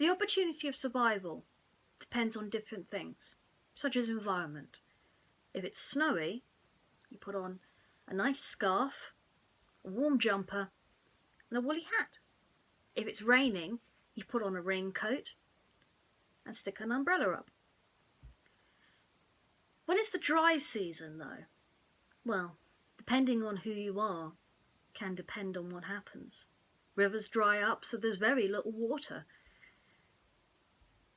The opportunity of survival depends on different things, such as environment. If it's snowy, you put on a nice scarf, a warm jumper, and a woolly hat. If it's raining, you put on a raincoat and stick an umbrella up. When it's the dry season, though, well, depending on who you are, can depend on what happens. Rivers dry up, so there's very little water.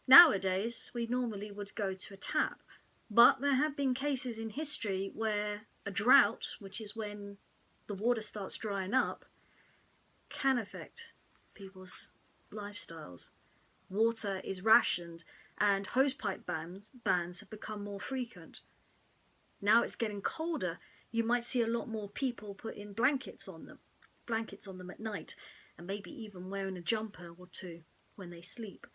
Nowadays, we normally would go to a tap, but there have been cases in history where a drought, which is when the water starts drying up, can affect people's lifestyles. Water is rationed and hosepipe bans have become more frequent. Now it's getting colder, you might see a lot more people putting blankets on them at night, and maybe even wearing a jumper or two when they sleep.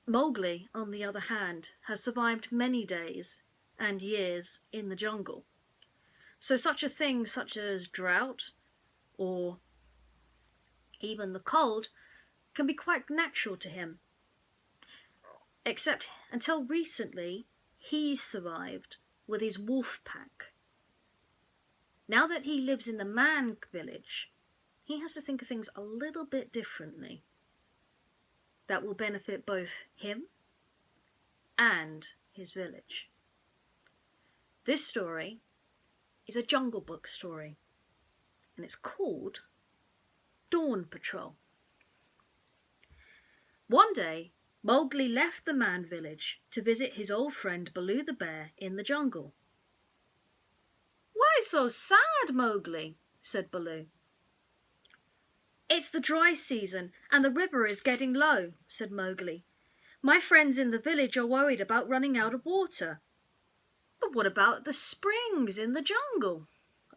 Mowgli, on the other hand, has survived many days and years in the jungle. So such a thing such as drought or even the cold can be quite natural to him. Except until recently, he's survived with his wolf pack. Now that he lives in the man village, he has to think of things a little bit differently. That will benefit both him and his village. This story is a Jungle Book story, and it's called Dawn Patrol. One day, Mowgli left the man village to visit his old friend Baloo the bear in the jungle. "Why so sad, Mowgli?" said Baloo. "It's the dry season and the river is getting low," said Mowgli. "My friends in the village are worried about running out of water." "But what about the springs in the jungle?"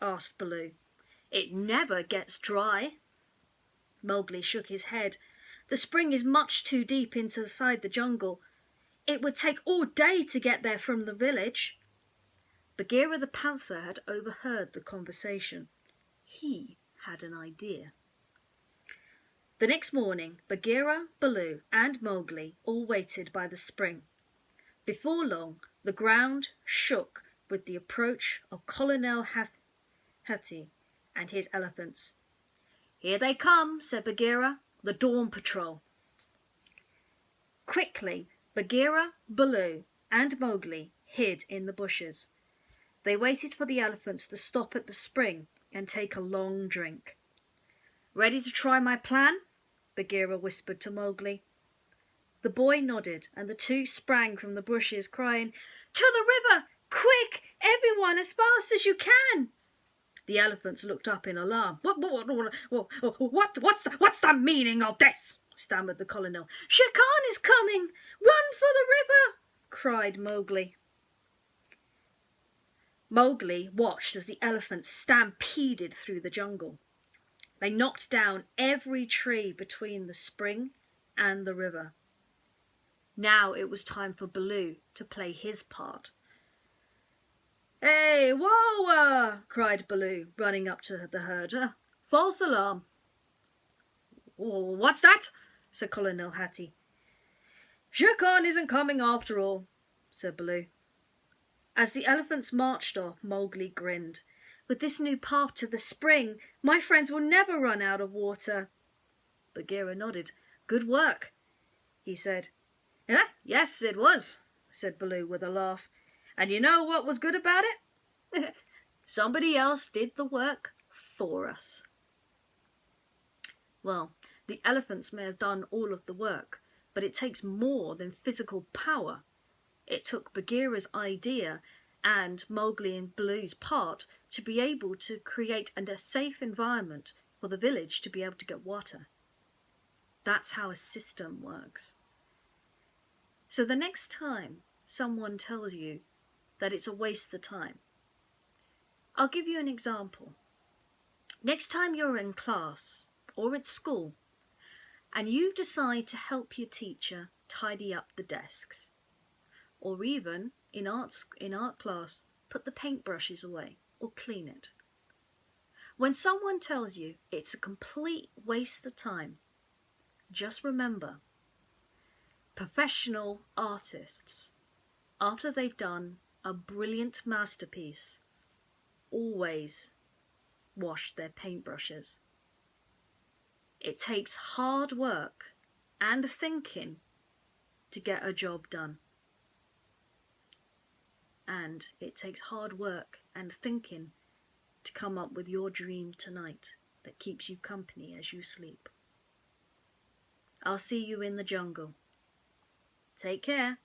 asked Baloo. "It never gets dry." Mowgli shook his head. "The spring is much too deep inside the jungle. It would take all day to get there from the village." Bagheera the panther had overheard the conversation. He had an idea. The next morning, Bagheera, Baloo, and Mowgli all waited by the spring. Before long, the ground shook with the approach of Colonel Hati and his elephants. "Here they come," said Bagheera, "the Dawn Patrol." Quickly, Bagheera, Baloo, and Mowgli hid in the bushes. They waited for the elephants to stop at the spring and take a long drink. "Ready to try my plan?" Bagheera whispered to Mowgli. The boy nodded, and the two sprang from the bushes, crying, "To the river! Quick, everyone, as fast as you can!" The elephants looked up in alarm. What's the meaning of this?" stammered the colonel. "Shere Khan is coming! Run for the river!" cried Mowgli. Mowgli watched as the elephants stampeded through the jungle. They knocked down every tree between the spring and the river. Now it was time for Baloo to play his part. "Hey, whoa!" cried Baloo, running up to the herd. "False alarm." "What's that?" said Colonel Hati. "Shere Khan isn't coming after all," said Baloo. As the elephants marched off, Mowgli grinned. "With this new path to the spring, my friends will never run out of water." Bagheera nodded. "Good work," he said. "Yes, it was," said Baloo with a laugh. "And you know what was good about it? Somebody else did the work for us." Well, the elephants may have done all of the work, but it takes more than physical power. It took Bagheera's idea and Mowgli and Baloo's part to be able to create a safe environment for the village to be able to get water. That's how a system works. So the next time someone tells you that it's a waste of time, I'll give you an example. Next time you're in class or at school and you decide to help your teacher tidy up the desks, or even in art class put the paintbrushes away or clean it, When someone tells you it's a complete waste of time, just remember, professional artists, after they've done a brilliant masterpiece, always wash their paintbrushes. It takes hard work and thinking to get a job done. And it takes hard work and thinking to come up with your dream tonight that keeps you company as you sleep. I'll see you in the jungle. Take care.